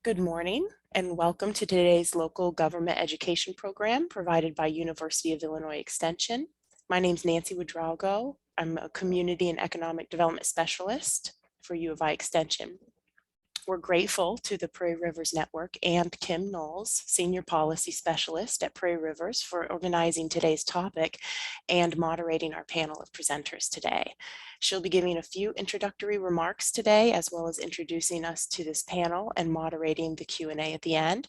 Good morning and welcome to today's local government education program provided by University of Illinois Extension. My name is Nancy Wodrago. I'm a Community and Economic Development Specialist for U of I Extension. We're grateful to the Prairie Rivers Network and Kim Knowles, Senior Policy Specialist at Prairie Rivers, for organizing today's topic and moderating our panel of presenters today. She'll be giving a few introductory remarks today, as well as introducing us to this panel and moderating the Q&A at the end.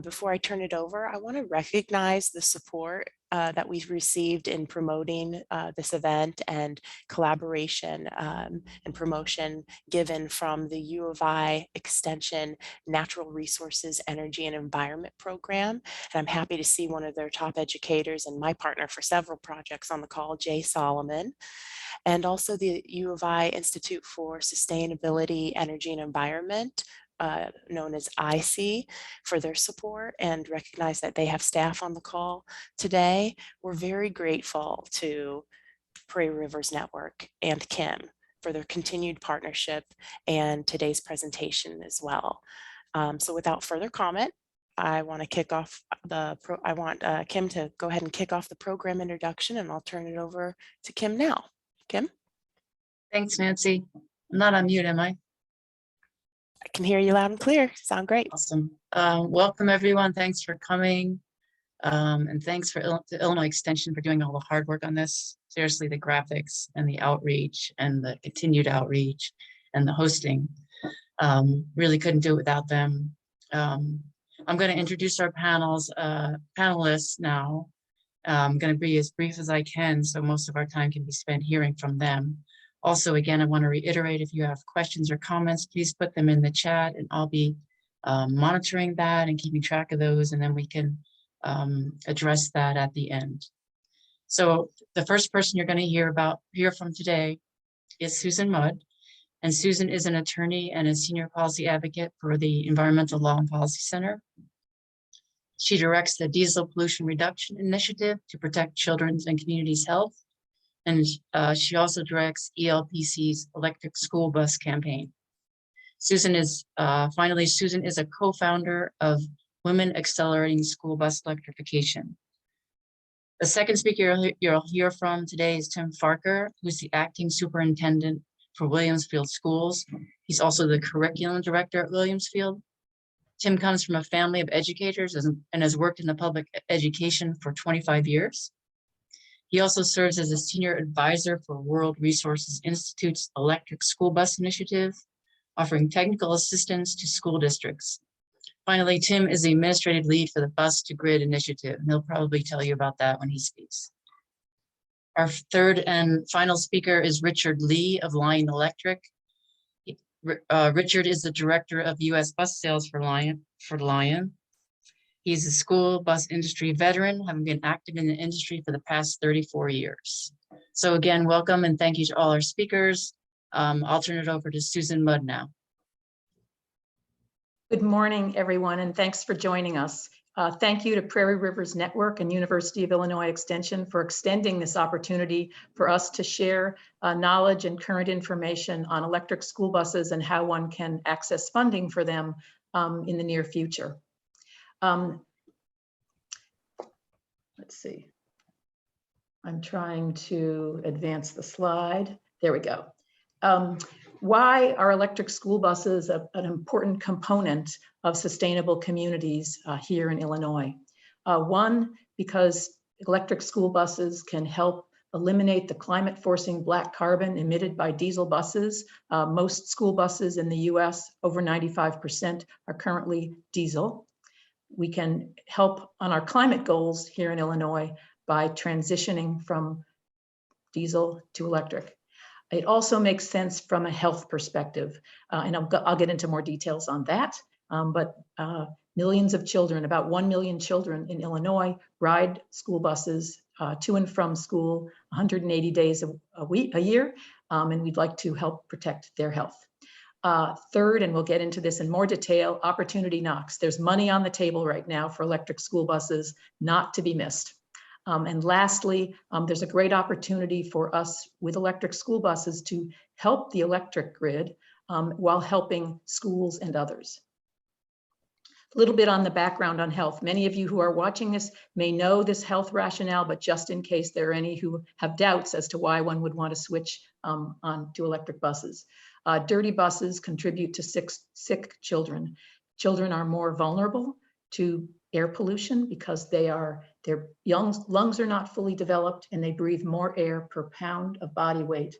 Before I turn it over, I want to recognize the support that we've received in promoting this event and collaboration and promotion given from the U of I Extension Natural Resources, Energy and Environment Program. And I'm happy to see one of their top educators and my partner for several projects on the call, Jay Solomon. And also the U of I Institute for Sustainability, Energy and Environment, known as IC, for their support, and recognize that they have staff on the call today. We're very grateful to Prairie Rivers Network and Kim for their continued partnership and today's presentation as well. So without further comment, I want to kick off Kim to go ahead and kick off the program introduction, and I'll turn it over to Kim now. Kim? Thanks, Nancy. I'm not on mute, am I? I can hear you loud and clear. Sound great. Awesome. Welcome, everyone. Thanks for coming. And thanks to Illinois Extension for doing all the hard work on this. Seriously, the graphics and the outreach and the continued outreach and the hosting. Really couldn't do it without them. I'm going to introduce our panelists now. I'm going to be as brief as I can, so most of our time can be spent hearing from them. Also, again, I want to reiterate, if you have questions or comments, please put them in the chat, and I'll be monitoring that and keeping track of those, and then we can address that at the end. So the first person you're going to hear from today is Susan Mudd, and Susan is an attorney and a senior policy advocate for the Environmental Law and Policy Center. She directs the Diesel Pollution Reduction Initiative to protect children's and communities' health. And she also directs ELPC's electric school bus campaign. Susan is a co-founder of Women Accelerating School Bus Electrification. The second speaker you'll hear from today is Tim Farker, who's the acting superintendent for Williamsfield Schools. He's also the curriculum director at Williamsfield. Tim comes from a family of educators and has worked in the public education for 25 years. He also serves as a senior advisor for World Resources Institute's Electric School Bus Initiative, offering technical assistance to school districts. Finally, Tim is the administrative lead for the Bus to Grid initiative, and he'll probably tell you about that when he speaks. Our third and final speaker is Richard Lee of Lion Electric. Richard is the director of U.S. bus sales for Lion. He's a school bus industry veteran, having been active in the industry for the past 34 years. So again, welcome and thank you to all our speakers. I'll turn it over to Susan Mudd now. Good morning, everyone, and thanks for joining us. Thank you to Prairie Rivers Network and University of Illinois Extension for extending this opportunity for us to share knowledge and current information on electric school buses and how one can access funding for them in the near future. Let's see. I'm trying to advance the slide. There we go. Why are electric school buses an important component of sustainable communities here in Illinois? One, because electric school buses can help eliminate the climate forcing black carbon emitted by diesel buses. Most school buses in the US, over 95%, are currently diesel. We can help on our climate goals here in Illinois by transitioning from diesel to electric. It also makes sense from a health perspective, and I'll get into more details on that. But millions of children, about 1 million children in Illinois, ride school buses to and from school 180 days a year, and we'd like to help protect their health. Third, and we'll get into this in more detail, opportunity knocks. There's money on the table right now for electric school buses, not to be missed. And lastly, there's a great opportunity for us with electric school buses to help the electric grid while helping schools and others. A little bit on the background on health. Many of you who are watching this may know this health rationale, but just in case there are any who have doubts as to why one would want to switch on to electric buses. Dirty buses contribute to sick children. Children are more vulnerable to air pollution because their lungs are not fully developed and they breathe more air per pound of body weight.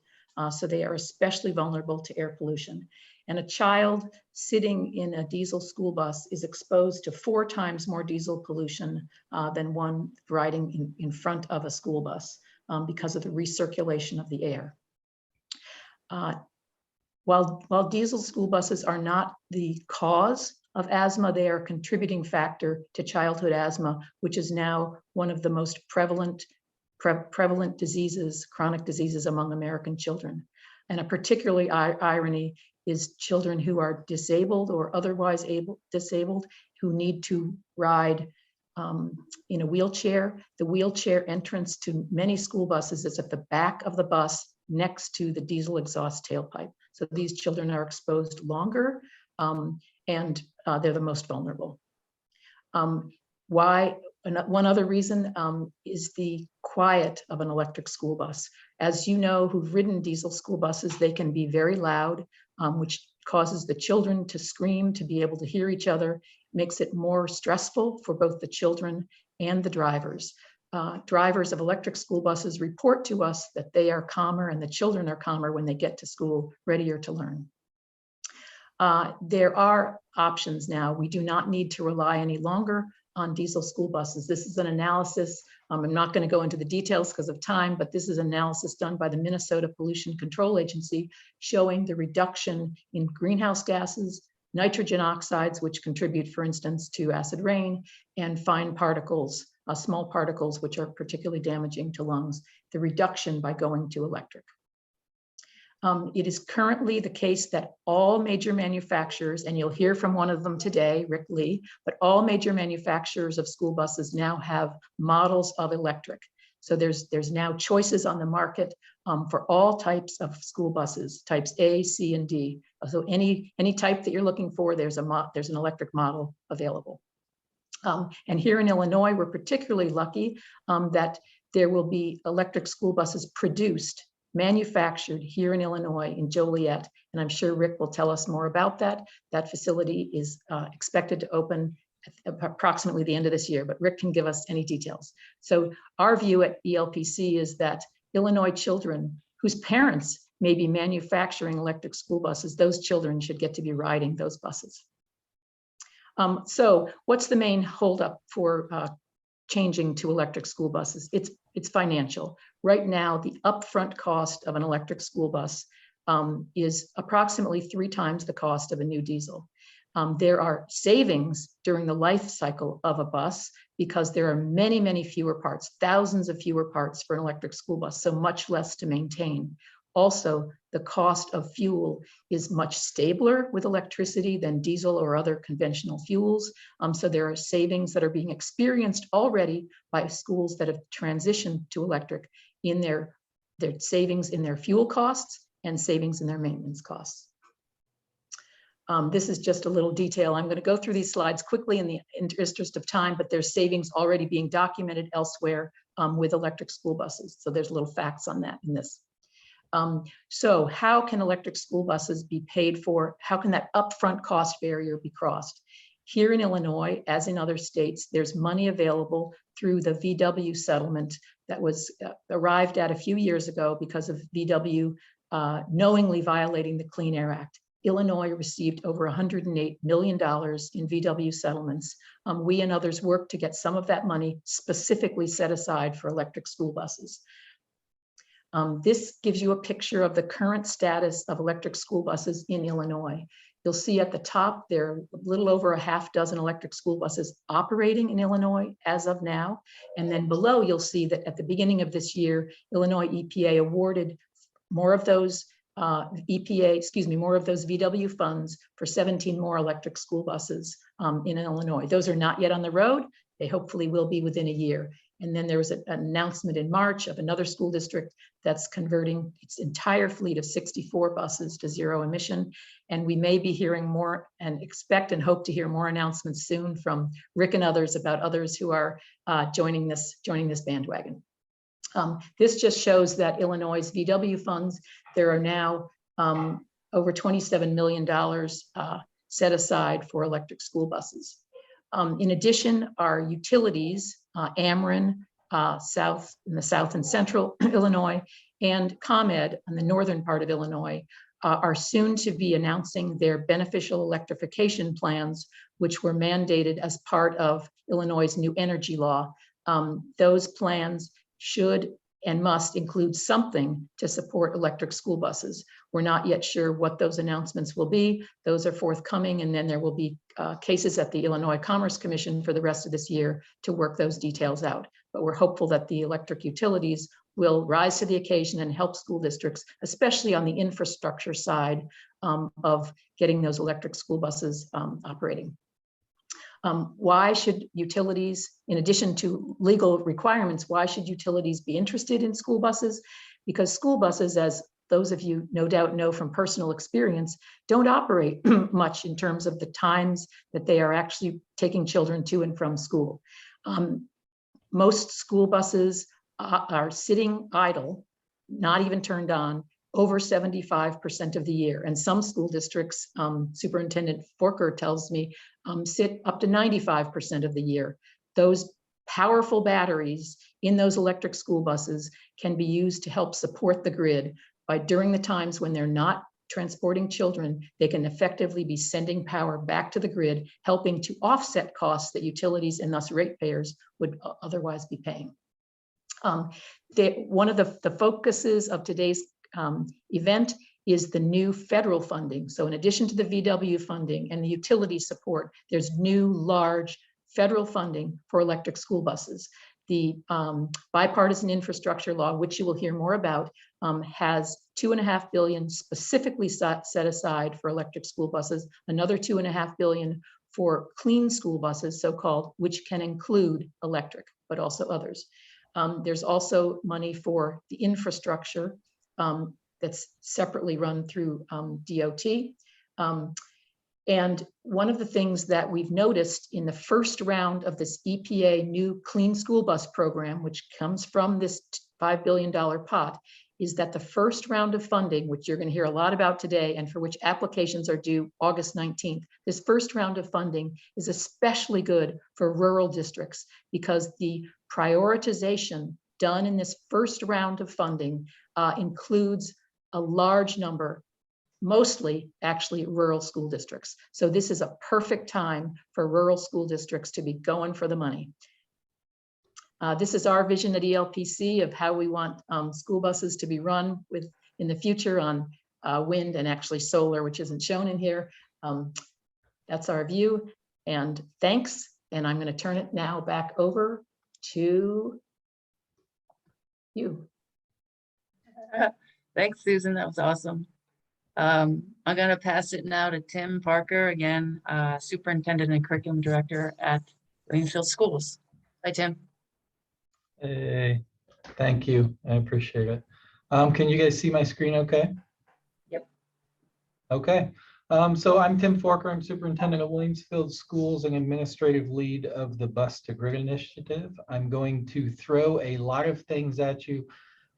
So they are especially vulnerable to air pollution. And a child sitting in a diesel school bus is exposed to 4 times more diesel pollution than one riding in front of a school bus because of the recirculation of the air. While diesel school buses are not the cause of asthma, they are a contributing factor to childhood asthma, which is now one of the most prevalent diseases, chronic diseases among American children. And a particularly irony is children who are disabled or otherwise disabled who need to ride in a wheelchair. The wheelchair entrance to many school buses is at the back of the bus next to the diesel exhaust tailpipe. So these children are exposed longer and they're the most vulnerable. One other reason is the quiet of an electric school bus. As you know, who've ridden diesel school buses, they can be very loud, which causes the children to scream, to be able to hear each other, makes it more stressful for both the children and the drivers. Drivers of electric school buses report to us that they are calmer and the children are calmer when they get to school, readier to learn. There are options now. We do not need to rely any longer on diesel school buses. This is an analysis. I'm not going to go into the details because of time, but this is an analysis done by the Minnesota Pollution Control Agency showing the reduction in greenhouse gases, nitrogen oxides, which contribute, for instance, to acid rain, and fine particles, small particles, which are particularly damaging to lungs, the reduction by going to electric. It is currently the case that all major manufacturers, and you'll hear from one of them today, Rick Lee, but all major manufacturers of school buses now have models of electric. So there's now choices on the market for all types of school buses, types A, C, and D. So any type that you're looking for, there's an electric model available. And here in Illinois, we're particularly lucky that there will be electric school buses produced, manufactured here in Illinois, in Joliet, and I'm sure Rick will tell us more about that. That facility is expected to open at approximately the end of this year, but Rick can give us any details. So our view at ELPC is that Illinois children whose parents may be manufacturing electric school buses, those children should get to be riding those buses. So what's the main holdup for changing to electric school buses? It's financial. Right now, the upfront cost of an electric school bus is approximately 3 times the cost of a new diesel. There are savings during the life cycle of a bus because there are many, many fewer parts, thousands of fewer parts for an electric school bus, so much less to maintain. Also, the cost of fuel is much stabler with electricity than diesel or other conventional fuels. So there are savings that are being experienced already by schools that have transitioned to electric in their savings in their fuel costs and savings in their maintenance costs. This is just a little detail. I'm going to go through these slides quickly in the interest of time, but there's savings already being documented elsewhere with electric school buses. So there's little facts on that in this. So how can electric school buses be paid for? How can that upfront cost barrier be crossed? Here in Illinois, as in other states, there's money available through the VW settlement that was arrived at a few years ago because of VW knowingly violating the Clean Air Act. Illinois received over $108 million in VW settlements. We and others worked to get some of that money specifically set aside for electric school buses. This gives you a picture of the current status of electric school buses in Illinois. You'll see at the top, there are a little over a half dozen electric school buses operating in Illinois as of now. And then below, you'll see that at the beginning of this year, Illinois EPA awarded more of those more of those VW funds for 17 more electric school buses in Illinois. Those are not yet on the road. They hopefully will be within a year. And then there was an announcement in March of another school district that's converting its entire fleet of 64 buses to zero emission. And we may be hearing more and expect and hope to hear more announcements soon from Rick and others about others who are joining this bandwagon. This just shows that Illinois' VW funds, there are now over $27 million set aside for electric school buses. In addition, our utilities, Ameren, in the south and central Illinois, and ComEd in the northern part of Illinois, are soon to be announcing their beneficial electrification plans, which were mandated as part of Illinois' new energy law. Those plans should and must include something to support electric school buses. We're not yet sure what those announcements will be. Those are forthcoming, and then there will be cases at the Illinois Commerce Commission for the rest of this year to work those details out. But we're hopeful that the electric utilities will rise to the occasion and help school districts, especially on the infrastructure side of getting those electric school buses operating. Why should utilities, in addition to legal requirements, why should utilities be interested in school buses? Because school buses, as those of you no doubt know from personal experience, don't operate much in terms of the times that they are actually taking children to and from school. Most school buses are sitting idle, not even turned on, over 75% of the year. And some school districts, Superintendent Forker tells me, sit up to 95% of the year. Those powerful batteries in those electric school buses can be used to help support the grid by during the times when they're not transporting children, they can effectively be sending power back to the grid, helping to offset costs that utilities and thus ratepayers would otherwise be paying. One of the focuses of today's event is the new federal funding. So in addition to the VW funding and the utility support, there's new large federal funding for electric school buses. The bipartisan infrastructure law, which you will hear more about, has $2.5 billion specifically set aside for electric school buses, another $2.5 billion for clean school buses, so-called, which can include electric, but also others. There's also money for the infrastructure that's separately run through DOT. And one of the things that we've noticed in the first round of this EPA new clean school bus program, which comes from this $5 billion pot, is that the first round of funding, which you're going to hear a lot about today and for which applications are due August 19th, this first round of funding is especially good for rural districts because the prioritization done in this first round of funding includes a large number, mostly actually rural school districts. So this is a perfect time for rural school districts to be going for the money. This is our vision at ELPC of how we want school buses to be run with in the future on wind and actually solar, which isn't shown in here. That's our view, and thanks. And I'm going to turn it now back over to you. Thanks, Susan. That was awesome. I'm going to pass it now to Tim Parker, again, Superintendent and Curriculum Director at Greenfield Schools. Hi, Tim. Hey, thank you. I appreciate it. Can you guys see my screen okay? Yep. Okay. So I'm Tim Forker. I'm Superintendent of Williamsfield Schools and Administrative Lead of the Bus to Grid Initiative. I'm going to throw a lot of things at you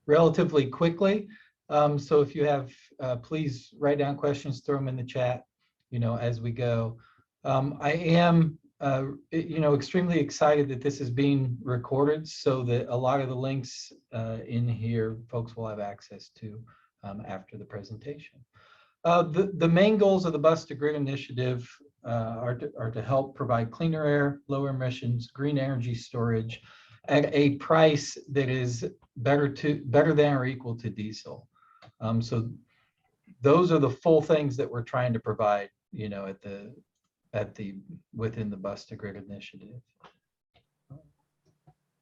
relatively quickly. So if you have, please write down questions, throw them in the chat, as we go. I am, extremely excited that this is being recorded so that a lot of the links in here, folks will have access to after the presentation. The main goals of the Bus to Grid Initiative are to help provide cleaner air, lower emissions, green energy storage at a price that is better than or equal to diesel. So those are the full things that we're trying to provide, within the Bus to Grid Initiative.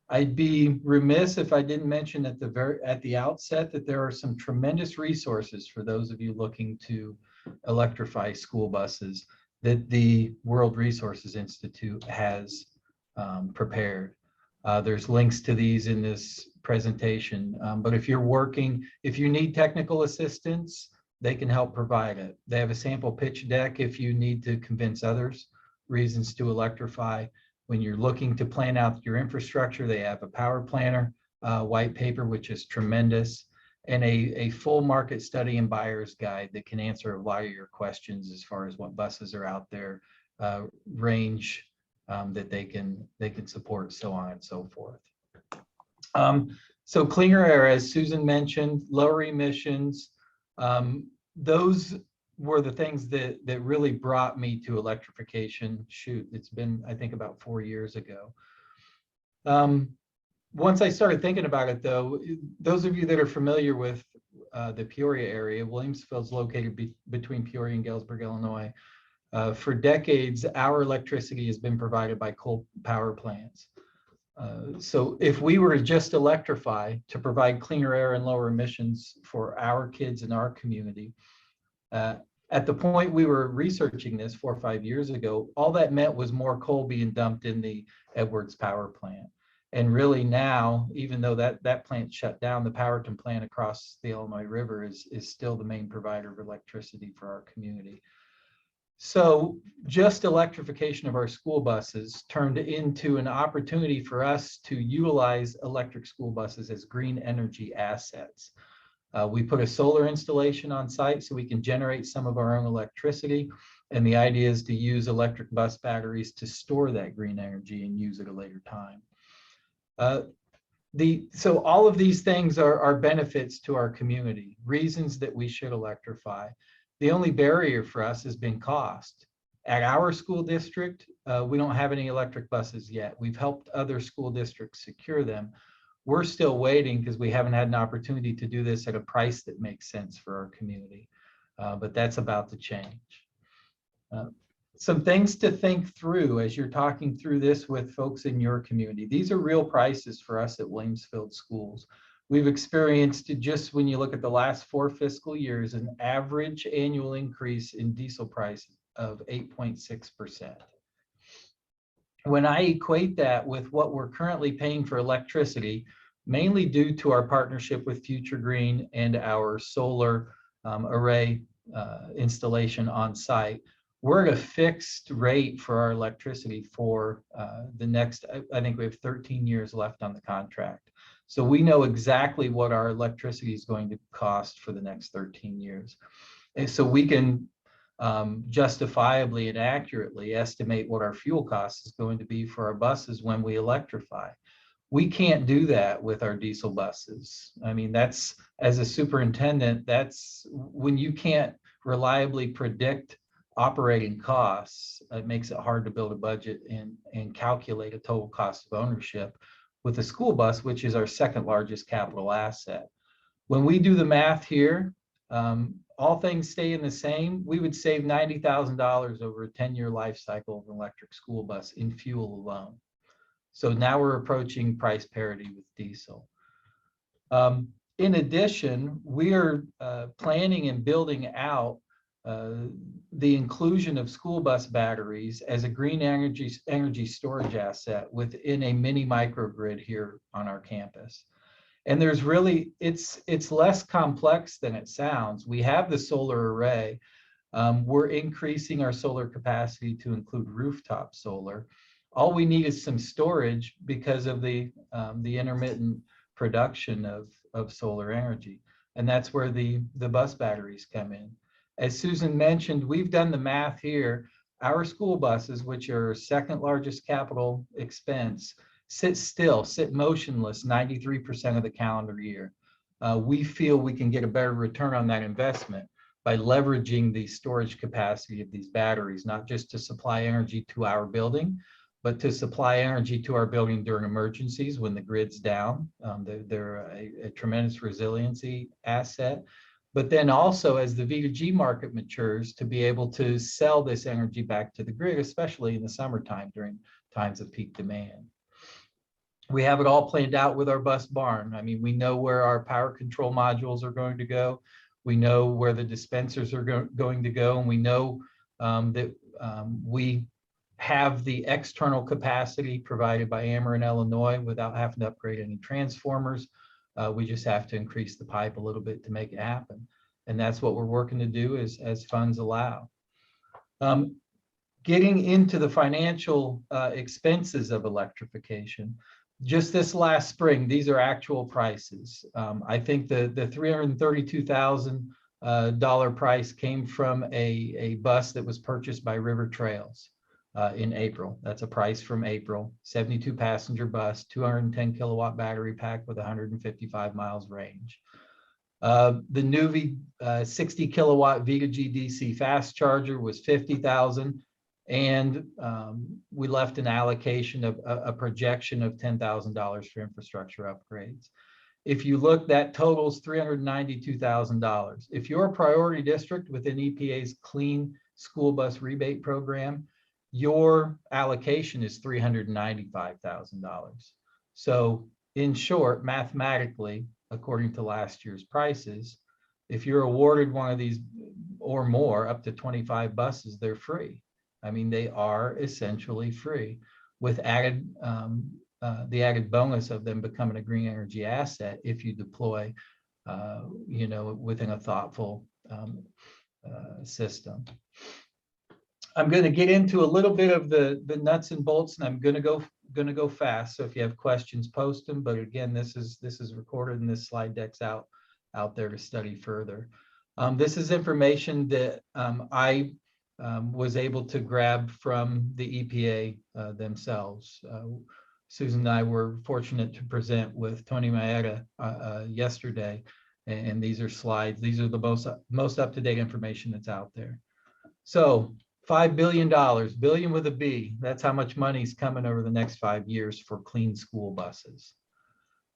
I'd be remiss if I didn't mention at the outset that there are some tremendous resources for those of you looking to electrify school buses that the World Resources Institute has prepared. There's links to these in this presentation. But if you need technical assistance, they can help provide it. They have a sample pitch deck if you need to convince others reasons to electrify. When you're looking to plan out your infrastructure, they have a power planner white paper, which is tremendous, and a full market study and buyer's guide that can answer a lot of your questions as far as what buses are out there, range that they can support, so on and so forth. So cleaner air, as Susan mentioned, lower emissions, those were the things that really brought me to electrification. Shoot, it's been, I think, about 4 years ago. Once I started thinking about it, though, those of you that are familiar with the Peoria area, Williamsville is located between Peoria and Galesburg, Illinois. For decades, our electricity has been provided by coal power plants. So if we were to just electrify to provide cleaner air and lower emissions for our kids in our community, at the point we were researching this 4 or 5 years ago, all that meant was more coal being dumped in the Edwards power plant. And really now, even though that plant shut down, the Powerton plant across the Illinois River is still the main provider of electricity for our community. So just electrification of our school buses turned into an opportunity for us to utilize electric school buses as green energy assets. We put a solar installation on site so we can generate some of our own electricity. And the idea is to use electric bus batteries to store that green energy and use it at a later time. So all of these things are benefits to our community, reasons that we should electrify. The only barrier for us has been cost. At our school district, we don't have any electric buses yet. We've helped other school districts secure them. We're still waiting because we haven't had an opportunity to do this at a price that makes sense for our community, but that's about to change. Some things to think through as you're talking through this with folks in your community. These are real prices for us at Williamsville schools. We've experienced, just when you look at the last 4 fiscal years, an average annual increase in diesel price of 8.6%. When I equate that with what we're currently paying for electricity, mainly due to our partnership with Future Green and our solar array installation on site, we're at a fixed rate for our electricity for the next, I think we have 13 years left on the contract. So we know exactly what our electricity is going to cost for the next 13 years. And so we can justifiably and accurately estimate what our fuel cost is going to be for our buses when we electrify. We can't do that with our diesel buses. I mean, that's, as a superintendent, that's when you can't reliably predict operating costs, it makes it hard to build a budget and calculate a total cost of ownership with a school bus, which is our second largest capital asset. When we do the math here, all things staying the same, we would save $90,000 over a 10-year life cycle of an electric school bus in fuel alone. So now we're approaching price parity with diesel. In addition, we are planning and building out the inclusion of school bus batteries as a green energy storage asset within a mini microgrid here on our campus. And there's really, it's less complex than it sounds. We have the solar array. We're increasing our solar capacity to include rooftop solar. All we need is some storage because of the intermittent production of solar energy. And that's where the bus batteries come in. As Susan mentioned, we've done the math here. Our school buses, which are second largest capital expense, sit motionless 93% of the calendar year. We feel we can get a better return on that investment by leveraging the storage capacity of these batteries, not just to supply energy to our building, but to supply energy to our building during emergencies when the grid's down. They're a tremendous resiliency asset. But then also as the V2G market matures, to be able to sell this energy back to the grid, especially in the summertime during times of peak demand. We have it all planned out with our bus barn. I mean, we know where our power control modules are going to go. We know where the dispensers are going to go. And we know that we have the external capacity provided by Ameren Illinois without having to upgrade any transformers. We just have to increase the pipe a little bit to make it happen. And that's what we're working to do as funds allow. Getting into the financial expenses of electrification, just this last spring, these are actual prices. I think the $332,000 price came from a bus that was purchased by River Trails in April. That's a price from April, 72 passenger bus, 210 kilowatt battery pack with 155 miles range. The Nuvi 60 kilowatt Vita GDC fast charger was $50,000. And we left an allocation of a projection of $10,000 for infrastructure upgrades. If you look, that totals $392,000. If you're a priority district within EPA's Clean School Bus Rebate Program, your allocation is $395,000. So in short, mathematically, according to last year's prices, if you're awarded one of these or more, up to 25 buses, they're free. I mean, they are essentially free, with added the added bonus of them becoming a green energy asset if you deploy, within a thoughtful system. I'm going to get into a little bit of the nuts and bolts, and I'm going to go fast. So if you have questions, post them. But again, this is recorded, and this slide deck's out there to study further. This is information that I was able to grab from the EPA themselves. Susan and I were fortunate to present with Tony Maeda yesterday, and these are slides. These are the most up-to-date information that's out there. So $5 billion, billion with a B, that's how much money's coming over the next 5 years for clean school buses.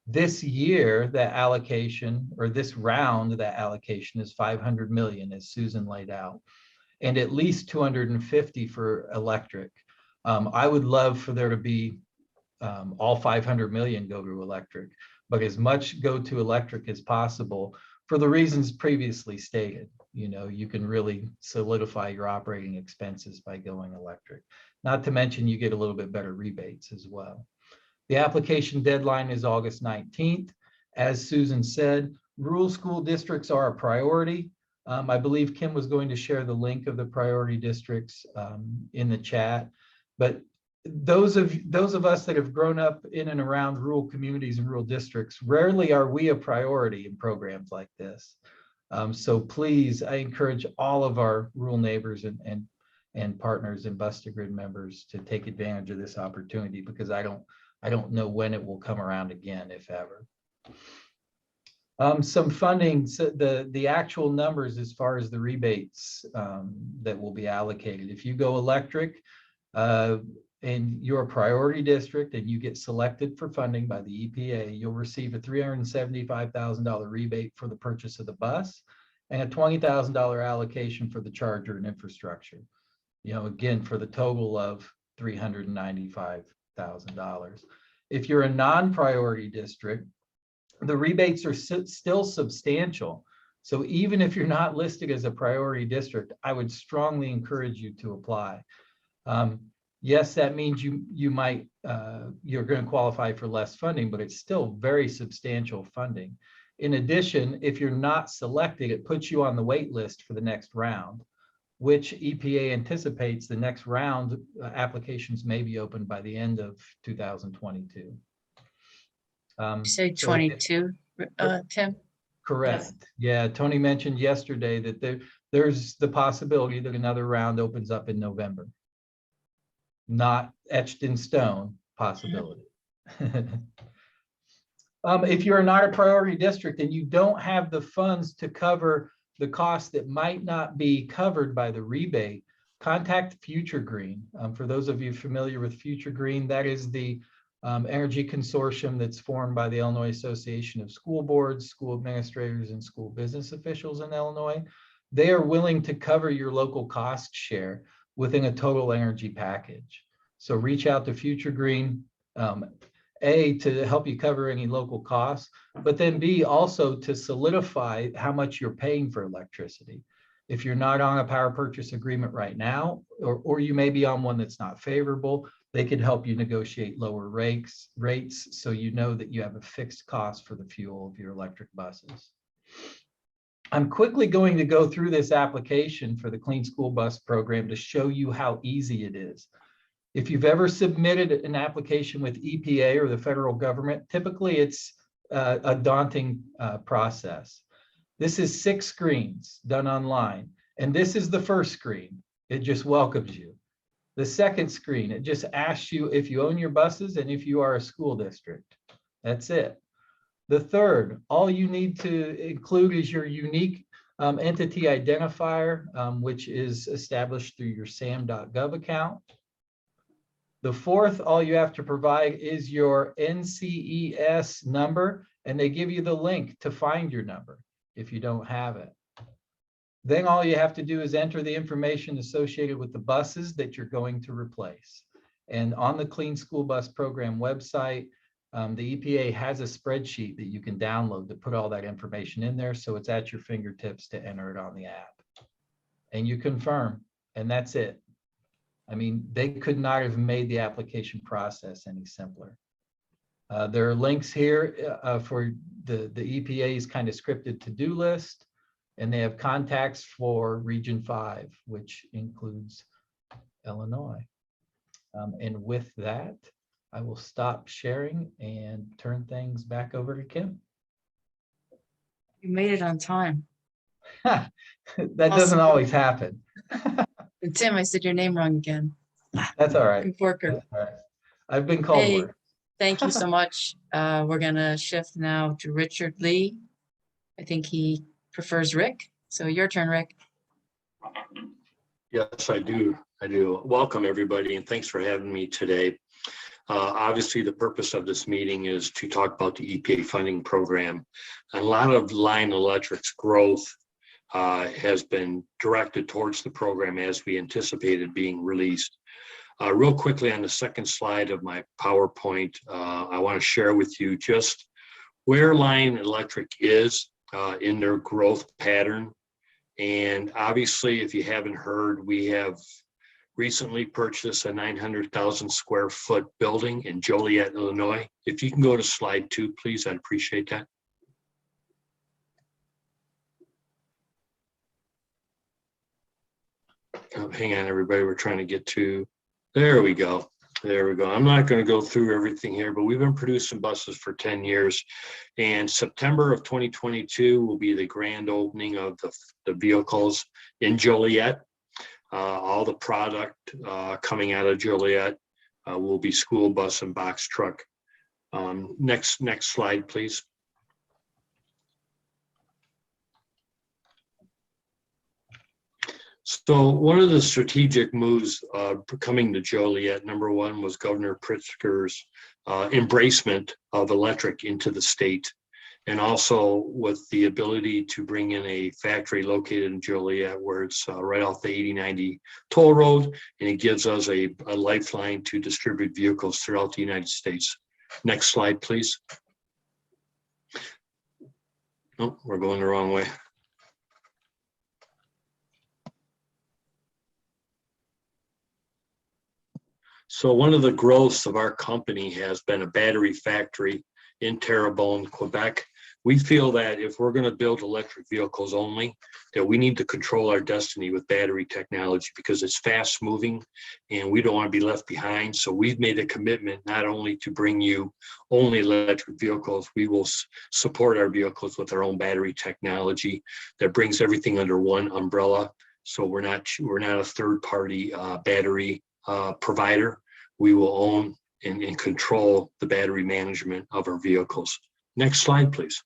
This year, that allocation, or this round, that allocation is $500 million, as Susan laid out, and at least 250 for electric. I would love for there to be all 500 million go to electric, but as much go to electric as possible for the reasons previously stated. You can really solidify your operating expenses by going electric. Not to mention you get a little bit better rebates as well. The application deadline is August 19th. As Susan said, rural school districts are a priority. I believe Kim was going to share the link of the priority districts in the chat, but those of us that have grown up in and around rural communities and rural districts, rarely are we a priority in programs like this. So please, I encourage all of our rural neighbors and partners and Bus to Grid members to take advantage of this opportunity, because I don't know when it will come around again, if ever. Some funding, so the actual numbers as far as the rebates that will be allocated. If you go electric and you're a priority district and you get selected for funding by the EPA, you'll receive a $375,000 rebate for the purchase of the bus and a $20,000 allocation for the charger and infrastructure. Again, for the total of $395,000. If you're a non-priority district, the rebates are still substantial. So even if you're not listed as a priority district, I would strongly encourage you to apply. Yes, that means you're going to qualify for less funding, but it's still very substantial funding. In addition, if you're not selected, it puts you on the wait list for the next round, which EPA anticipates the next round applications may be opened by the end of 2022. You say 22, Tim? Correct. Yes. Yeah, Tony mentioned yesterday that there's the possibility that another round opens up in November. Not etched in stone possibility. If you're not a priority district and you don't have the funds to cover the costs that might not be covered by the rebate, contact Future Green. For those of you familiar with Future Green, that is the energy consortium that's formed by the Illinois Association of School Boards, school administrators, and school business officials in Illinois. They are willing to cover your local cost share within a total energy package. So reach out to Future Green, A, to help you cover any local costs, but then B, also to solidify how much you're paying for electricity. If you're not on a power purchase agreement right now, or you may be on one that's not favorable, they can help you negotiate lower rates so you know that you have a fixed cost for the fuel of your electric buses. I'm quickly going to go through this application for the Clean School Bus Program to show you how easy it is. If you've ever submitted an application with EPA or the federal government, typically it's a daunting process. This is 6 screens done online, and this is the first screen. It just welcomes you. The second screen, it just asks you if you own your buses and if you are a school district. That's it. The third, all you need to include is your unique entity identifier, which is established through your sam.gov account. The fourth, all you have to provide is your NCES number, and they give you the link to find your number if you don't have it. Then all you have to do is enter the information associated with the buses that you're going to replace. And on the Clean School Bus Program website, the EPA has a spreadsheet that you can download to put all that information in there, so it's at your fingertips to enter it on the app. And you confirm, and that's it. I mean, they could not have made the application process any simpler. There are links here for the EPA's kind of scripted to-do list, and they have contacts for Region 5, which includes Illinois. And with that, I will stop sharing and turn things back over to Kim. You made it on time. That doesn't always happen. And Tim, I said your name wrong again. That's all right. Tim Forker. That's all right. I've been called Hey, worse. thank you so much. We're gonna shift now to Richard Lee. I think he prefers Rick. So your turn, Rick. Yes, I do. Welcome, everybody, and thanks for having me today. Obviously, the purpose of this meeting is to talk about the EPA funding program. A lot of Lion Electric's growth has been directed towards the program as we anticipated being released. Real quickly on the second slide of my PowerPoint, I want to share with you just where Lion Electric is in their growth pattern. And obviously, if you haven't heard, we have recently purchased a 900,000 square foot building in Joliet, Illinois. If you can go to slide 2, please, I'd appreciate that. Oh, hang on, everybody, we're trying to get to, there we go. There we go. I'm not going to go through everything here, but we've been producing buses for 10 years. And September of 2022 will be the grand opening of the vehicles in Joliet. All the product coming out of Joliet will be school bus and box truck. Next slide, please. So one of the strategic moves coming to Joliet, number one, was Governor Pritzker's embracement of electric into the state, and also with the ability to bring in a factory located in Joliet where it's right off the 80-90 toll road, and it gives us a lifeline to distribute vehicles throughout the United States. Next slide, please. Oh, we're going the wrong way. So one of the growths of our company has been a battery factory in Terrebonne, Quebec. We feel that if we're going to build electric vehicles only, that we need to control our destiny with battery technology because it's fast moving and we don't want to be left behind. So we've made a commitment not only to bring you only electric vehicles, we will support our vehicles with our own battery technology that brings everything under one umbrella. So we're not a third-party battery provider. We will own and control the battery management of our vehicles. Next slide, please.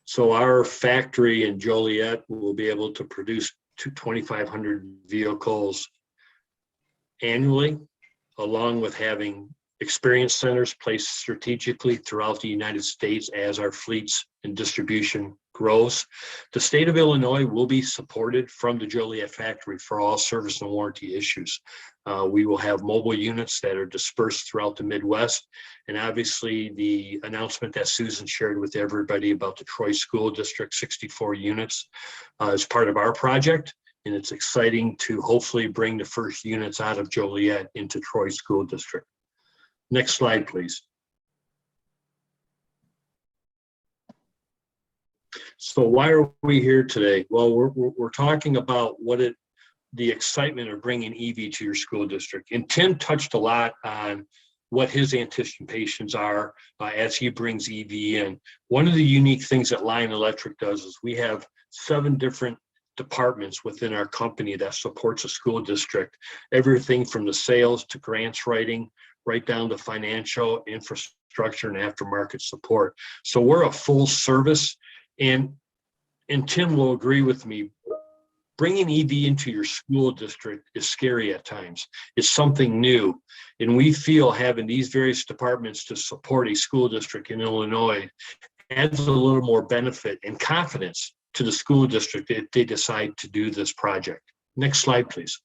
So our factory in Joliet will be able to produce 2,500 vehicles annually, along with having experience centers placed strategically throughout the United States as our fleets and distribution grows. The state of Illinois will be supported from the Joliet factory for all service and warranty issues. We will have mobile units that are dispersed throughout the Midwest. And obviously the announcement that Susan shared with everybody about the Troy School District, 64 units, is part of our project. And it's exciting to hopefully bring the first units out of Joliet into Troy School District. Next slide, please. So why are we here today? Well, we're talking about the excitement of bringing EV to your school district. And Tim touched a lot on what his anticipations are as he brings EV in. One of the unique things that Lion Electric does is we have 7 different departments within our company that supports a school district. Everything from the sales to grants writing, right down to financial, infrastructure, and aftermarket support. So we're a full service. And Tim will agree with me, bringing EV into your school district is scary at times. It's something new. And we feel having these various departments to support a school district in Illinois adds a little more benefit and confidence to the school district if they decide to do this project. Next slide, please.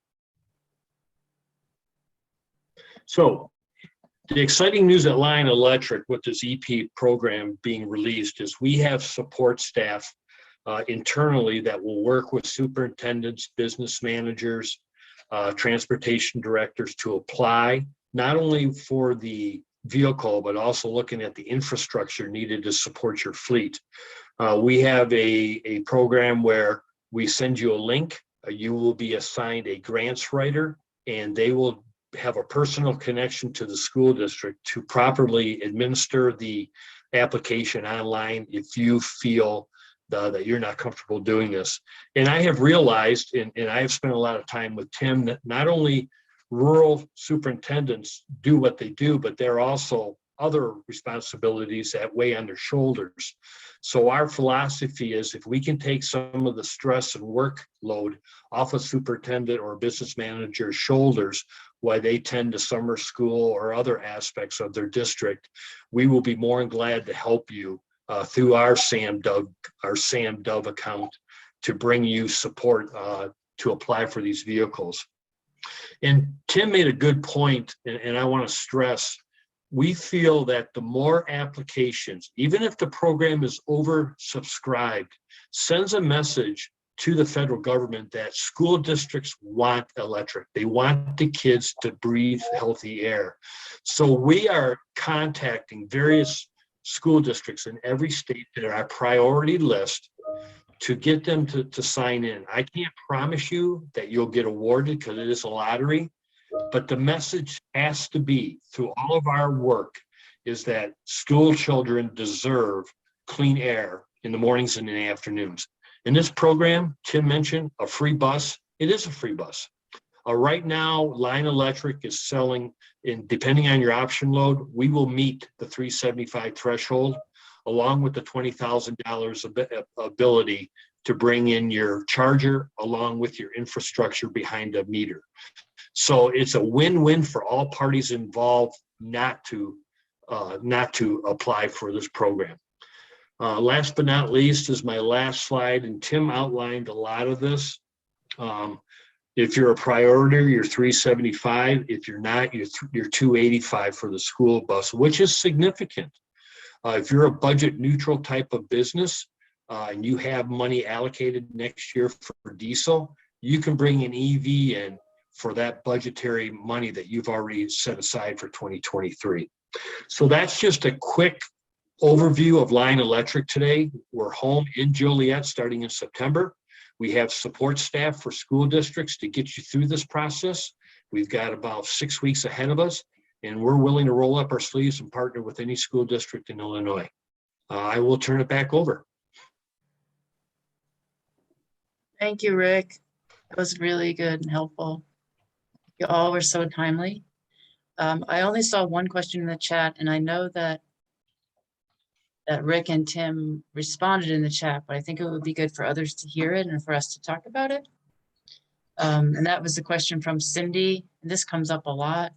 So the exciting news at Lion Electric with this EP program being released is we have support staff internally that will work with superintendents, business managers, transportation directors to apply not only for the vehicle, but also looking at the infrastructure needed to support your fleet. We have a program where we send you a link. You will be assigned a grants writer, and they will have a personal connection to the school district to properly administer the application online if you feel that you're not comfortable doing this. And I have realized, and I have spent a lot of time with Tim, that not only rural superintendents do what they do, but there are also other responsibilities that weigh on their shoulders. So our philosophy is if we can take some of the stress and workload off a superintendent or a business manager's shoulders while they tend to summer school or other aspects of their district, we will be more than glad to help you through our Sam Dove account to bring you support to apply for these vehicles. And Tim made a good point, and I want to stress, we feel that the more applications, even if the program is oversubscribed, sends a message to the federal government that school districts want electric. They want the kids to breathe healthy air. So we are contacting various school districts in every state that are our priority list to get them to sign in. I can't promise you that you'll get awarded because it is a lottery, but the message has to be through all of our work is that school children deserve clean air in the mornings and in the afternoons. In this program, Tim mentioned a free bus. It is a free bus. Right now, Lion Electric is selling, and depending on your option load, we will meet the $375 threshold, along with the $20,000 ability to bring in your charger, along with your infrastructure behind a meter. So it's a win-win for all parties involved not to apply for this program. Last but not least is my last slide, and Tim outlined a lot of this. If you're a priority, you're $375. If you're not, you're $285 for the school bus, which is significant. If you're a budget neutral type of business and you have money allocated next year for diesel, you can bring an EV in for that budgetary money that you've already set aside for 2023. So that's just a quick overview of Lion Electric today. We're home in Joliet starting in September. We have support staff for school districts to get you through this process. We've got about 6 weeks ahead of us, and we're willing to roll up our sleeves and partner with any school district in Illinois. I will turn it back over. Thank you, Rick. That was really good and helpful. You all were so timely. I only saw one question in the chat, and I know that Rick and Tim responded in the chat, but I think it would be good for others to hear it and for us to talk about it. And that was a question from Cindy. This comes up a lot.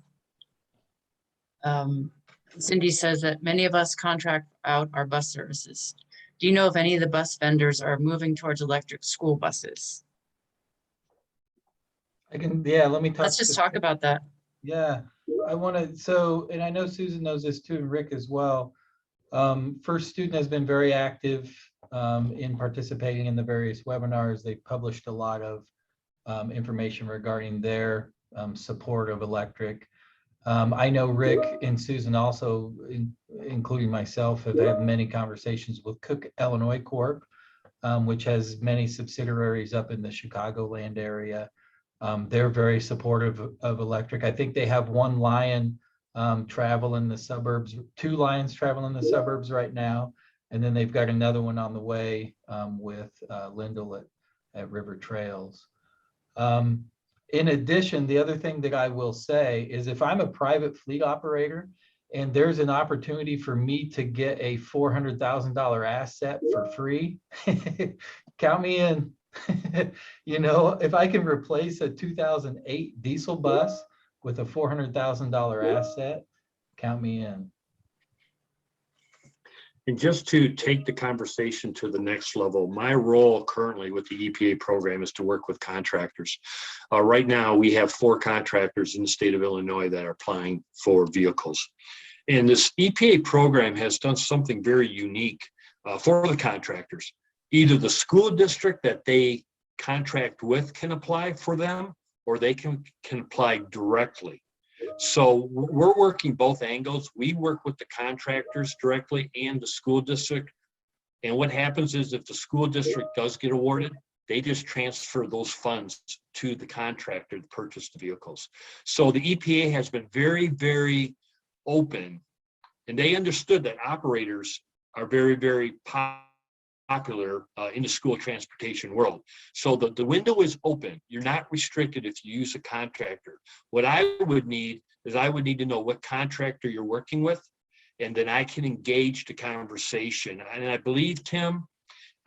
Cindy says that many of us contract out our bus services. Do you know if any of the bus vendors are moving towards electric school buses? Let me talk. Let's just talk about that. Yeah, I want to, and I know Susan knows this too, and Rick as well. First Student has been very active in participating in the various webinars. They've published a lot of information regarding their support of electric. I know Rick and Susan also, including myself, have had many conversations with Cook Illinois Corp, which has many subsidiaries up in the Chicagoland area. They're very supportive of electric. I think they have one Lion travel in the suburbs, 2 Lions travel in the suburbs right now. And then they've got another one on the way with Lindell at River Trails. In addition, the other thing that I will say is if I'm a private fleet operator and there's an opportunity for me to get a $400,000 asset for free, count me in. You know, if I can replace a 2008 diesel bus with a $400,000 asset, count me in. And just to take the conversation to the next level, my role currently with the EPA program is to work with contractors. Right now, we have 4 contractors in the state of Illinois that are applying for vehicles. And this EPA program has done something very unique for the contractors. Either the school district that they contract with can apply for them, or they can apply directly. So we're working both angles. We work with the contractors directly and the school district. And what happens is if the school district does get awarded, they just transfer those funds to the contractor to purchase the vehicles. So the EPA has been very, very open, and they understood that operators are very, very popular in the school transportation world. So the window is open. You're not restricted if you use a contractor. What I would need is I would need to know what contractor you're working with, and then I can engage the conversation. And I believe, Tim,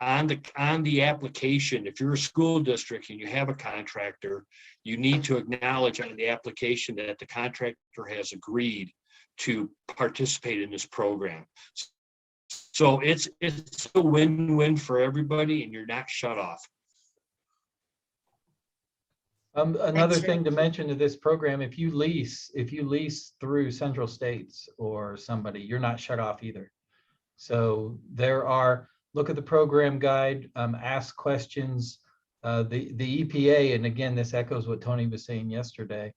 on the application, if you're a school district and you have a contractor, you need to acknowledge on the application that the contractor has agreed to participate in this program. So it's a win-win for everybody, and you're not shut off. Another thing to mention to this program, if you lease through Central States or somebody, you're not shut off either. So look at the program guide, ask questions. The EPA, and again, this echoes what Tony was saying yesterday.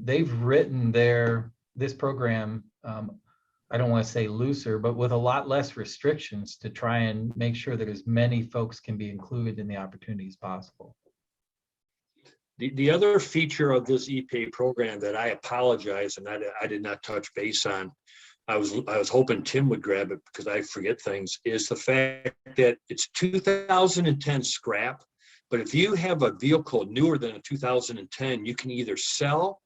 They've written this program, I don't want to say looser, but with a lot less restrictions to try and make sure that as many folks can be included in the opportunities possible. The other feature of this EPA program that I apologize and I did not touch base on, I was hoping Tim would grab it because I forget things, is the fact that it's 2010 scrap, but if you have a vehicle newer than a 2010, you can either sell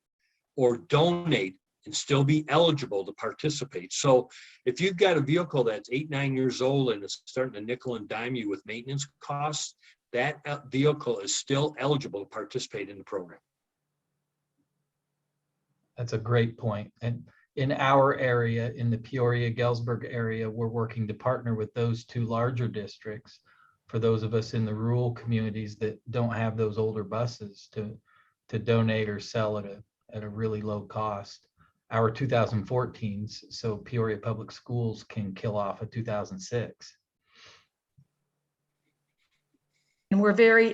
or donate and still be eligible to participate. So if you've got a vehicle that's 8-9 years old and it's starting to nickel and dime you with maintenance costs, that vehicle is still eligible to participate in the program. That's a great point. And in our area, in the Peoria-Galesburg area, we're working to partner with those 2 larger districts for those of us in the rural communities that don't have those older buses to donate or sell at a really low cost. Our 2014s, so Peoria Public Schools can kill off a 2006. And we're very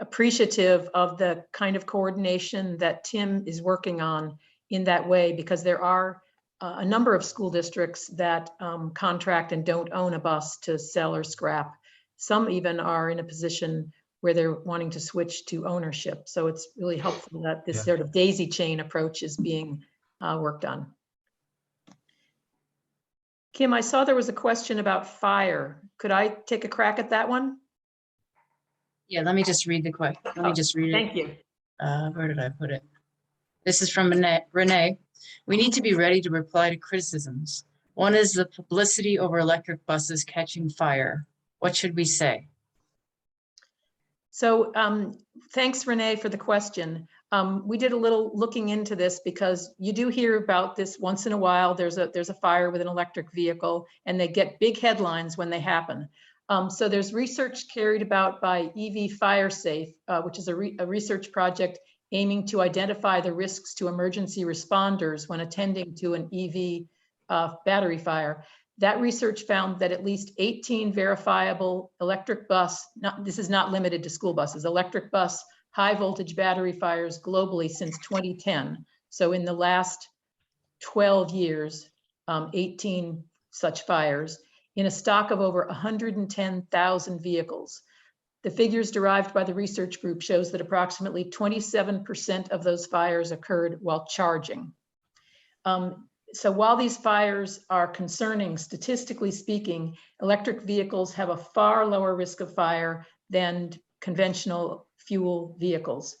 appreciative of the kind of coordination that Tim is working on in that way, because there are a number of school districts that contract and don't own a bus to sell or scrap. Some even are in a position where they're wanting to switch to ownership. So it's really helpful that this sort of daisy chain approach is being worked on. Kim, I saw there was a question about fire. Could I take a crack at that one? Yeah, let me just read the question. Let me just read it. Thank you. Where did I put it? This is from Renee. We need to be ready to reply to criticisms. One is the publicity over electric buses catching fire. What should we say? So thanks, Renee, for the question. We did a little looking into this because you do hear about this once in a while. There's a fire with an electric vehicle, and they get big headlines when they happen. So there's research carried about by EV Fire Safe, which is a research project aiming to identify the risks to emergency responders when attending to an EV battery fire. That research found that at least 18 verifiable electric bus, this is not limited to school buses, electric bus high voltage battery fires globally since 2010. So in the last 12 years, 18 such fires in a stock of over 110,000 vehicles. The figures derived by the research group shows that approximately 27% of those fires occurred while charging. So while these fires are concerning, statistically speaking, electric vehicles have a far lower risk of fire than conventional fuel vehicles.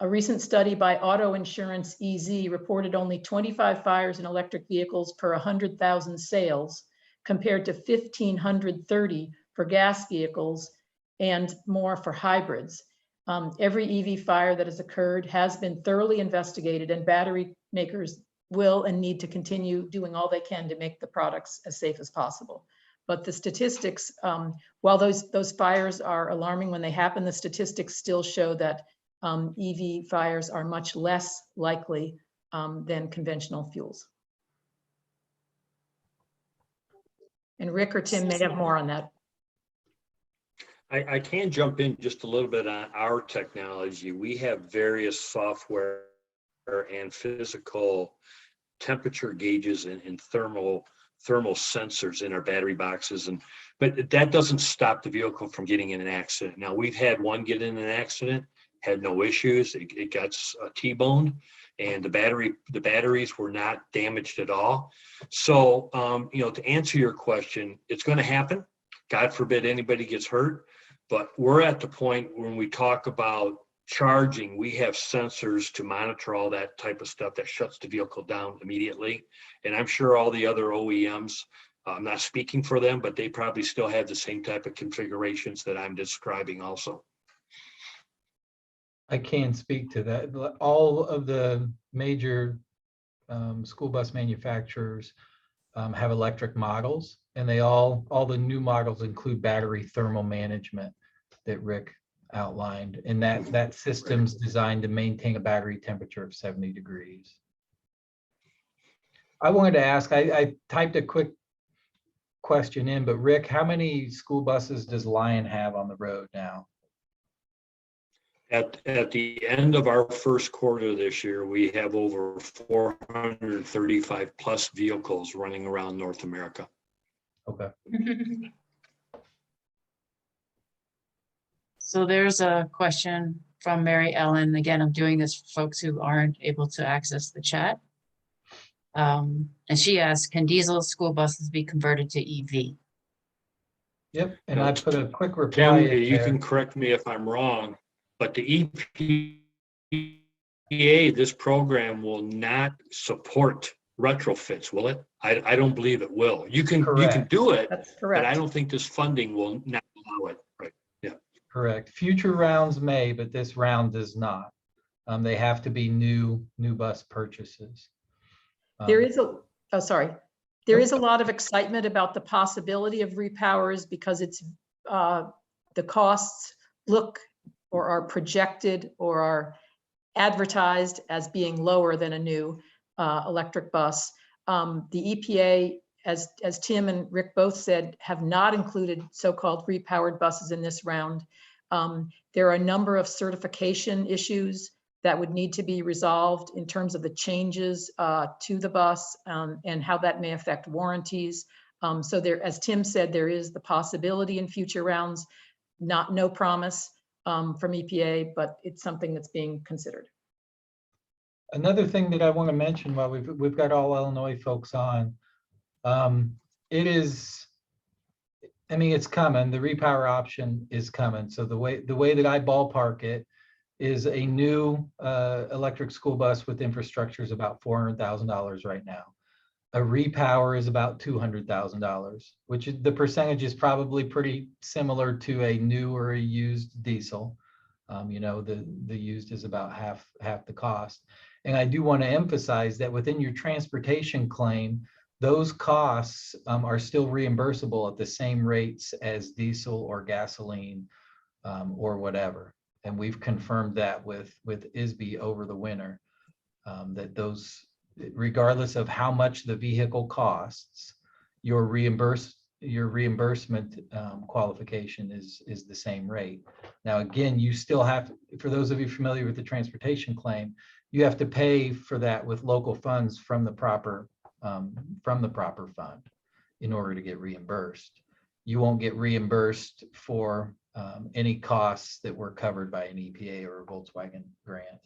A recent study by Auto Insurance EZ reported only 25 fires in electric vehicles per 100,000 sales, compared to 1,530 for gas vehicles and more for hybrids. Every EV fire that has occurred has been thoroughly investigated, and battery makers will and need to continue doing all they can to make the products as safe as possible. But the statistics, while those fires are alarming when they happen, the statistics still show that EV fires are much less likely than conventional fuels. And Rick or Tim may have more on that. I can jump in just a little bit on our technology. We have various software and physical temperature gauges and thermal sensors in our battery boxes, but that doesn't stop the vehicle from getting in an accident. Now, we've had one get in an accident, had no issues. It got T-boned, and the batteries were not damaged at all. So, to answer your question, it's going to happen. God forbid anybody gets hurt, but we're at the point when we talk about charging, we have sensors to monitor all that type of stuff that shuts the vehicle down immediately. And I'm sure all the other OEMs, I'm not speaking for them, but they probably still have the same type of configurations that I'm describing also. I can speak to that. All of the major school bus manufacturers have electric models, and all the new models include battery thermal management that Rick outlined, and that system's designed to maintain a battery temperature of 70 degrees. I wanted to ask, I typed a quick question in, but Rick, how many school buses does Lion have on the road now? At the end of our first quarter this year, we have over 435 plus vehicles running around North America. Okay. So there's a question from Mary Ellen. Again, I'm doing this for folks who aren't able to access the chat. And she asks, can diesel school buses be converted to EV? Yep, and I put a quick reply Tim, in you there. can correct me if I'm wrong, but the EPA, this program will not support retrofits, will it? I don't believe it will. You can do it, That's but correct. I don't think this funding will not allow it. Right? Yeah. Correct. Future rounds may, but this round does not. They have to be new bus purchases. There is There is a lot of excitement about the possibility of repowers because it's the costs look or are projected or are advertised as being lower than a new electric bus. The EPA, as Tim and Rick both said, have not included so-called repowered buses in this round. There are a number of certification issues that would need to be resolved in terms of the changes to the bus and how that may affect warranties. So there, as Tim said, there is the possibility in future rounds, no promise from EPA, but it's something that's being considered. Another thing that I want to mention while we've got all Illinois folks on, it's coming. The repower option is coming. So the way that I ballpark it is a new electric school bus with infrastructure is about $400,000 right now. A repower is about $200,000, which the percentage is probably pretty similar to a new or a used diesel. The used is about half the cost. And I do want to emphasize that within your transportation claim, those costs are still reimbursable at the same rates as diesel or gasoline or whatever. And we've confirmed that with ISB over the winter, that those, regardless of how much the vehicle costs, your reimbursement qualification is the same rate. Now, again, you still have, for those of you familiar with the transportation claim, you have to pay for that with local funds from the proper fund in order to get reimbursed. You won't get reimbursed for any costs that were covered by an EPA or a Volkswagen grant.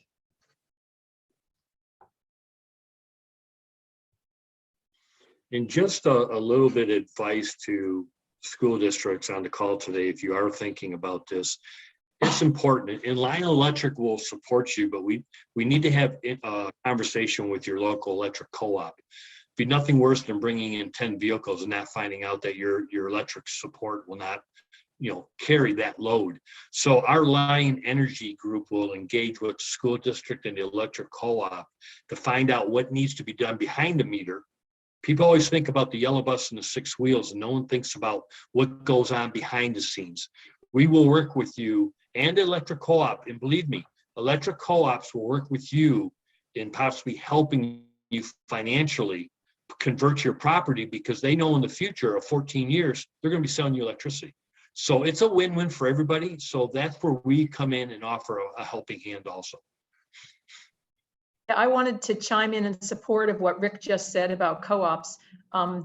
And just a little bit of advice to school districts on the call today, if you are thinking about this, it's important. And Lion Electric will support you, but we need to have a conversation with your local electric co-op. Be nothing worse than bringing in 10 vehicles and not finding out that your electric support will not, carry that load. So our Lion Energy group will engage with the school district and the electric co-op to find out what needs to be done behind the meter. People always think about the yellow bus and the 6 wheels, and no one thinks about what goes on behind the scenes. We will work with you and the electric co-op, and believe me, electric co-ops will work with you in possibly helping you financially convert your property, because they know in the future of 14 years, they're going to be selling you electricity. So it's a win-win for everybody. So that's where we come in and offer a helping hand also. I wanted to chime in support of what Rick just said about co-ops.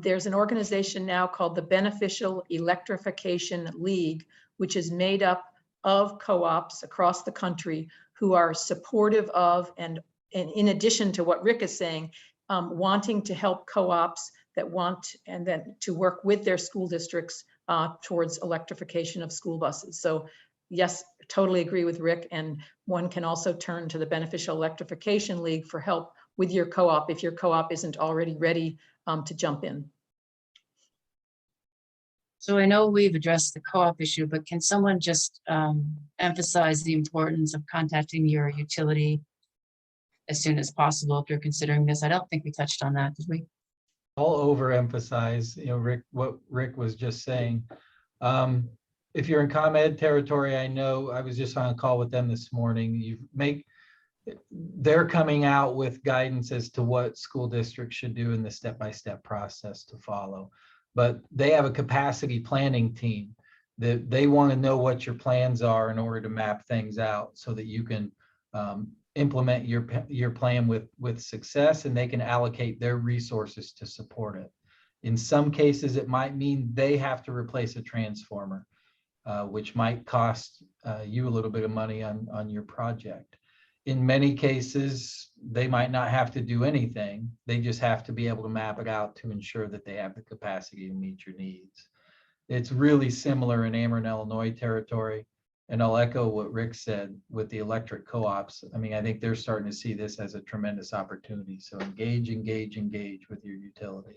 There's an organization now called the Beneficial Electrification League, which is made up of co-ops across the country who are supportive of, and in addition to what Rick is saying, wanting to help co-ops that want and then to work with their school districts towards electrification of school buses. So yes, totally agree with Rick. And one can also turn to the Beneficial Electrification League for help with your co-op if your co-op isn't already ready to jump in. So I know we've addressed the co-op issue, but can someone just emphasize the importance of contacting your utility as soon as possible if you're considering this? I don't think we touched on that, did we? I'll overemphasize, Rick, what Rick was just saying. If you're in ComEd territory, I know I was just on a call with them this morning. They're coming out with guidance as to what school districts should do in the step-by-step process to follow. But they have a capacity planning team that they want to know what your plans are in order to map things out so that you can implement your plan with success, and they can allocate their resources to support it. In some cases, it might mean they have to replace a transformer, which might cost you a little bit of money on your project. In many cases, they might not have to do anything. They just have to be able to map it out to ensure that they have the capacity to meet your needs. It's really similar in Ameren, Illinois territory. And I'll echo what Rick said with the electric co-ops. I mean, I think they're starting to see this as a tremendous opportunity. So engage with your utility.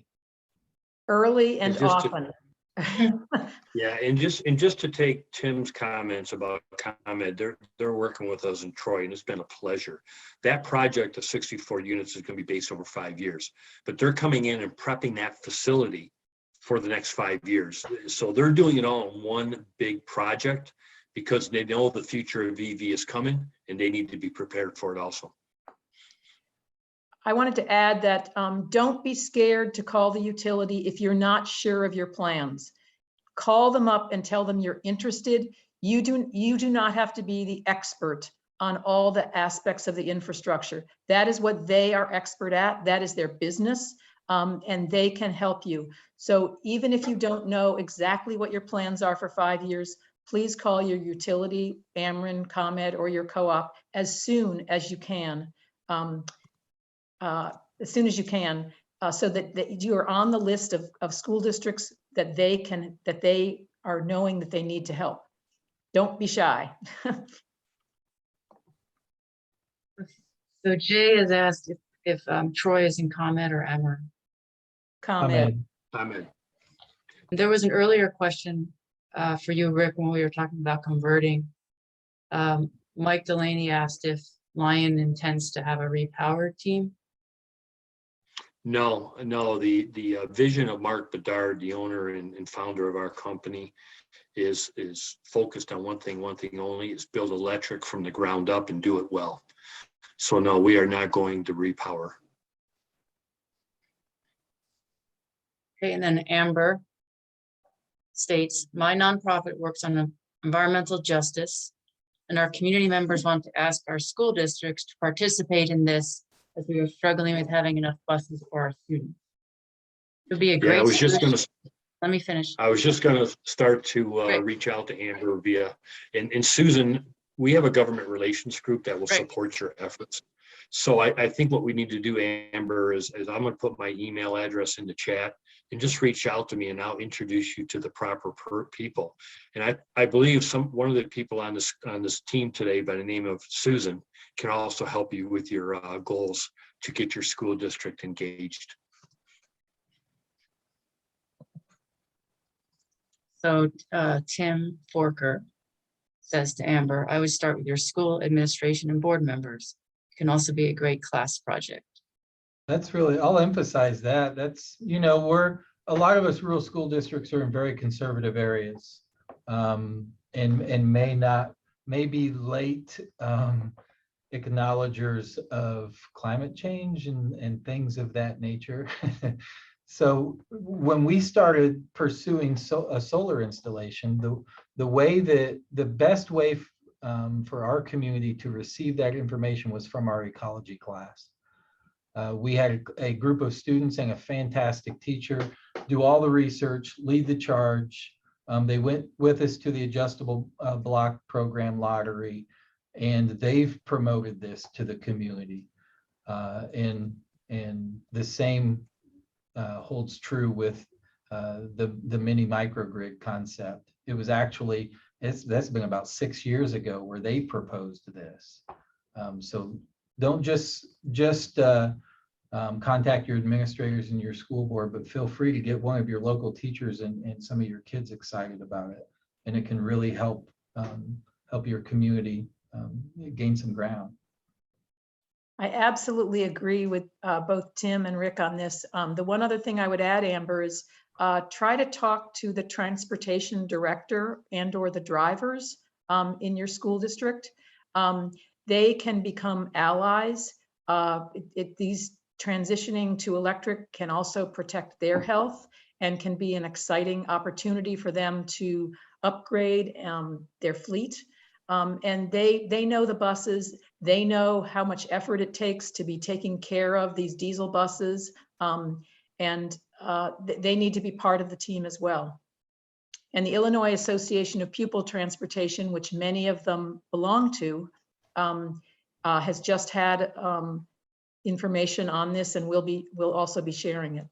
Early and often. Yeah, and just to take Tim's comments about ComEd, they're working with us in Troy, and it's been a pleasure. That project of 64 units is going to be based over 5 years, but they're coming in and prepping that facility for the next 5 years. So they're doing it all in one big project because they know the future of EV is coming and they need to be prepared for it also. I wanted to add that don't be scared to call the utility if you're not sure of your plans. Call them up and tell them you're interested. You do not have to be the expert on all the aspects of the infrastructure. That is what they are expert at. That is their business, and they can help you. So even if you don't know exactly what your plans are for 5 years, please call your utility, Ameren, ComEd, or your co-op as soon as you can. So that you are on the list of school districts that they are knowing that they need to help. Don't be shy. So Jay has asked if Troy is in ComEd or Ameren. ComEd. ComEd. There was an earlier question for you, Rick, when we were talking about converting. Mike Delaney asked if Lion intends to have a repowered team. No, the vision of Mark Bedard, the owner and founder of our company, is focused on one thing only, is build electric from the ground up and do it well. So no, we are not going to repower. Okay, and then Amber states, my nonprofit works on environmental justice, and our community members want to ask our school districts to participate in this as we are struggling with having enough buses for our students. It would be a Yeah, great. I was just solution. Let me finish. I was just going to start to Great. reach out to Amber via, and Susan, we have a government relations group that will Great. support your efforts. So I think what we need to do, Amber, is I'm going to put my email address in the chat and just reach out to me, and I'll introduce you to the proper people. And I believe one of the people on this team today by the name of Susan can also help you with your goals to get your school district engaged. So Tim Forker says to Amber, I would start with your school administration and board members. It can also be a great class project. That's really, I'll emphasize that. That's, a lot of us rural school districts are in very conservative areas, and may be late acknowledgers of climate change and things of that nature. So when we started pursuing a solar installation, the best way for our community to receive that information was from our ecology class. We had a group of students and a fantastic teacher do all the research, lead the charge. They went with us to the adjustable block program lottery, and they've promoted this to the community. And the same holds true with the mini microgrid concept. It was actually, that's been about 6 years ago where they proposed this. So don't just contact your administrators and your school board, but feel free to get one of your local teachers and some of your kids excited about it. And it can really help your community gain some ground. I absolutely agree with both Tim and Rick on this. The one other thing I would add, Amber, is try to talk to the transportation director and/or the drivers in your school district. They can become allies. These transitioning to electric can also protect their health and can be an exciting opportunity for them to upgrade their fleet. And they know the buses. They know how much effort it takes to be taking care of these diesel buses, and they need to be part of the team as well. And the Illinois Association of Pupil Transportation, which many of them belong to, has just had information on this, and we'll also be sharing it.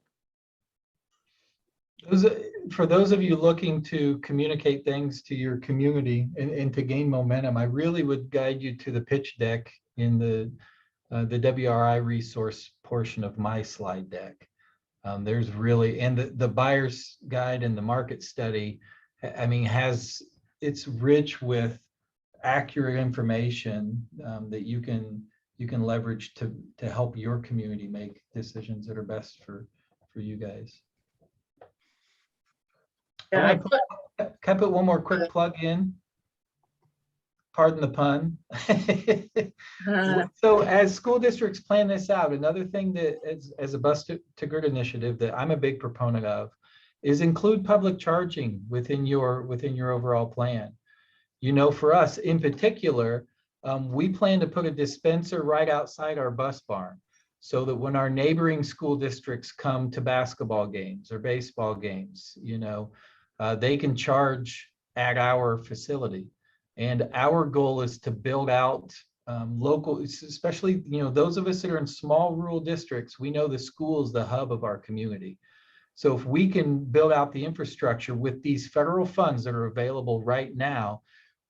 For those of you looking to communicate things to your community and to gain momentum, I really would guide you to the pitch deck in the WRI resource portion of my slide deck. There's really, and the buyer's guide and the market study, I mean, it's rich with accurate information that you can leverage to help your community make decisions that are best for you guys. Yeah, Can I put one more quick plug in? Pardon the pun. So as school districts plan this out, another thing that as a bus to grid initiative that I'm a big proponent of is include public charging within your overall plan. For us in particular, we plan to put a dispenser right outside our bus barn so that when our neighboring school districts come to basketball games or baseball games, they can charge at our facility. And our goal is to build out local, especially, those of us that are in small rural districts, we know the school is the hub of our community. So if we can build out the infrastructure with these federal funds that are available right now,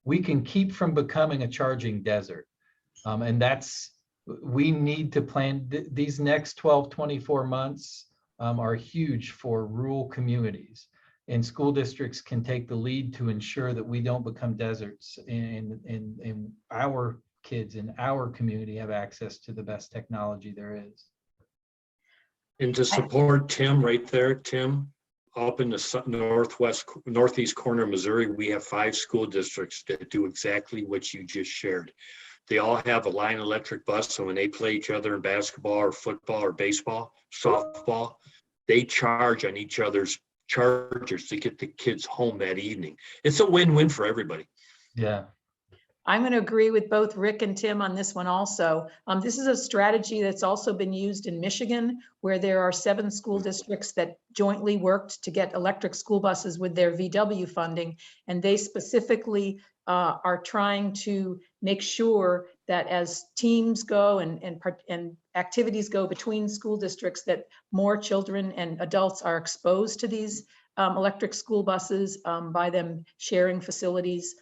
we can keep from becoming a charging desert. And we need to plan these next 12, 24 months are huge for rural communities. And school districts can take the lead to ensure that we don't become deserts and our kids in our community have access to the best technology there is. And to support Tim right there, Tim, up in the northeast corner of Missouri, we have 5 school districts that do exactly what you just shared. They all have a line electric bus, so when they play each other in basketball or football or baseball, softball, they charge on each other's chargers to get the kids home that evening. It's a win-win for everybody. Yeah. I'm going to agree with both Rick and Tim on this one also. This is a strategy that's also been used in Michigan, where there are 7 school districts that jointly worked to get electric school buses with their VW funding. And they specifically are trying to make sure that as teams go and activities go between school districts, that more children and adults are exposed to these electric school buses by them sharing facilities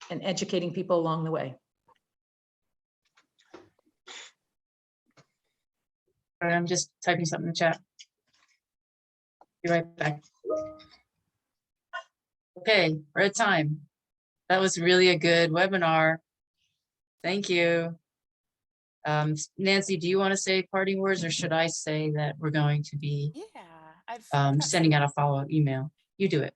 and educating people along the way. All right, I'm just typing something in the chat. Be right back. Okay, we're at time. That was really a good webinar. Thank you. Nancy, do you want to say parting words, or should I say that we're going to be Yeah, I've got sending out a follow-up email? You do it.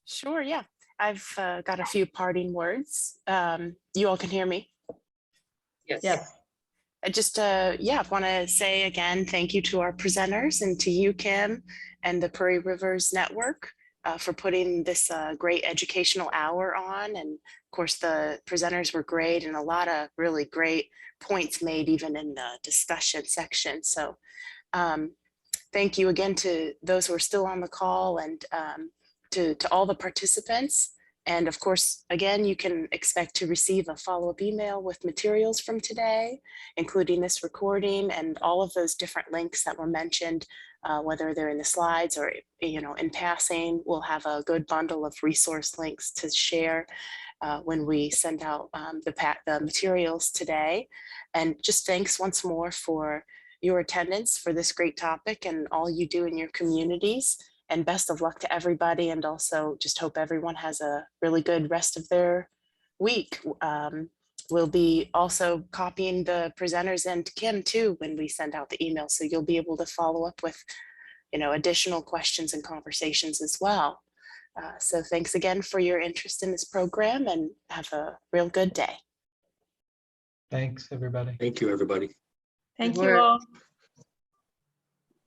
Sure, yeah. I've got a few parting words. You all can hear me? Yes. Yes. I just, want to say again, thank you to our presenters and to you, Kim, and the Prairie Rivers Network for putting this great educational hour on. And of course, the presenters were great and a lot of really great points made even in the discussion section. So thank you again to those who are still on the call and to all the participants. And of course, again, you can expect to receive a follow-up email with materials from today, including this recording and all of those different links that were mentioned, whether they're in the slides or in passing. We'll have a good bundle of resource links to share when we send out the materials today. And just thanks once more for your attendance for this great topic and all you do in your communities. And best of luck to everybody. And also just hope everyone has a really good rest of their week. We'll be also copying the presenters and Kim too when we send out the email. So you'll be able to follow up with additional questions and conversations as well. So thanks again for your interest in this program and have a real good day. Thanks, everybody. Thank you, everybody. Thank Good you work. all.